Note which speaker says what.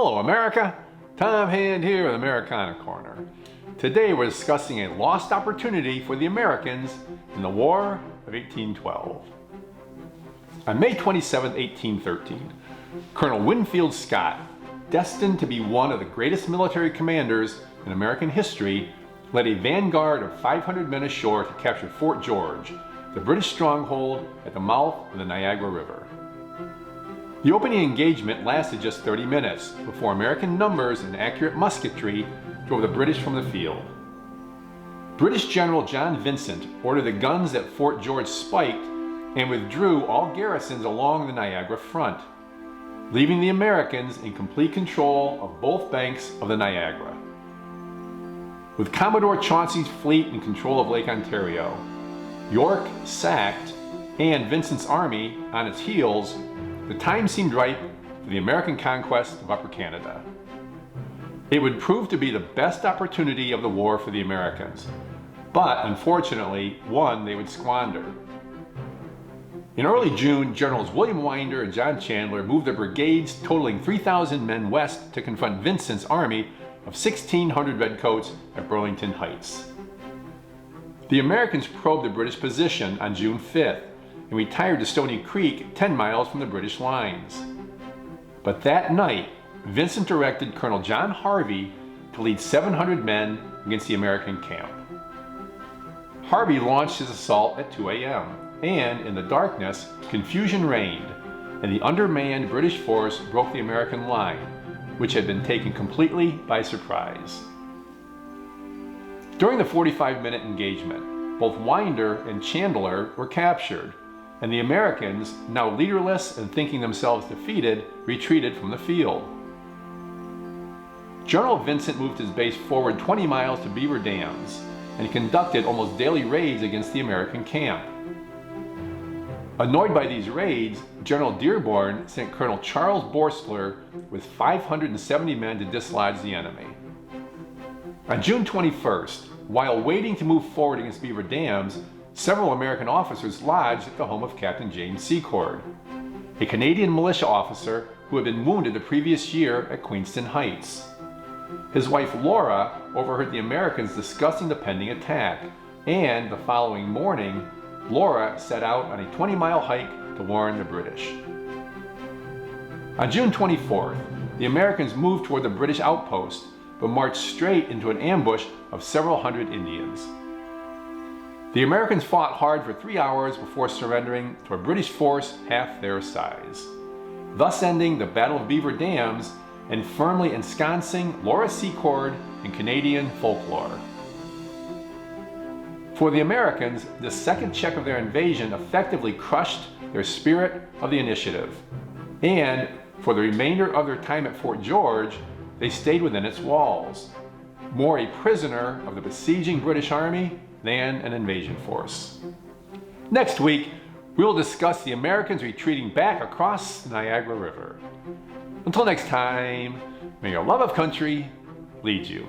Speaker 1: Hello America, Tom Hand here with Americana Corner. Today we're discussing a lost opportunity for the Americans in the War of 1812. On May 27, 1813, Colonel Winfield Scott, destined to be one of the greatest military commanders in American history, led a vanguard of 500 men ashore to capture Fort George, the British stronghold at the mouth of the Niagara River. The opening engagement lasted just 30 minutes before American numbers and accurate musketry drove the British from the field. British General John Vincent ordered the guns at Fort George spiked and withdrew all garrisons along the Niagara front, leaving the Americans in complete control of both banks of the Niagara. With Commodore Chauncey's fleet in control of Lake Ontario, York sacked, and Vincent's army on its heels, the time seemed ripe for the American conquest of Upper Canada. It would prove to be the best opportunity of the war for the Americans, but unfortunately, one they would squander. In early June, Generals William Winder and John Chandler moved their brigades totaling 3,000 men west to confront Vincent's army of 1,600 redcoats at Burlington Heights. The Americans probed the British position on June 5th and retired to Stoney Creek 10 miles from the British lines. But that night, Vincent directed Colonel John Harvey to lead 700 men against the American camp. Harvey launched his assault at 2 a.m., and in the darkness, confusion reigned, and the undermanned British force broke the American line, which had been taken completely by surprise. During the 45-minute engagement, both Winder and Chandler were captured, and the Americans, now leaderless and thinking themselves defeated, retreated from the field. General Vincent moved his base forward 20 miles to Beaver Dams and conducted almost daily raids against the American camp. Annoyed by these raids, General Dearborn sent Colonel Charles Boerstler with 570 men to dislodge the enemy. On June 21st, while waiting to move forward against Beaver Dams, several American officers lodged at the home of Captain James Secord, a Canadian militia officer who had been wounded the previous year at Queenston Heights. His wife Laura overheard the Americans discussing the pending attack, and the following morning, Laura set out on a 20-mile hike to warn the British. On June 24th, the Americans moved toward the British outpost, but marched straight into an ambush of several hundred Indians. The Americans fought hard for 3 hours before surrendering to a British force half their size, thus ending the Battle of Beaver Dams and firmly ensconcing Laura Secord in Canadian folklore. For the Americans, the second check of their invasion effectively crushed their spirit of the initiative, and for the remainder of their time at Fort George, they stayed within its walls, more a prisoner of the besieging British Army than an invasion force. Next week, we will discuss the Americans retreating back across the Niagara River. Until next time, may your love of country lead you.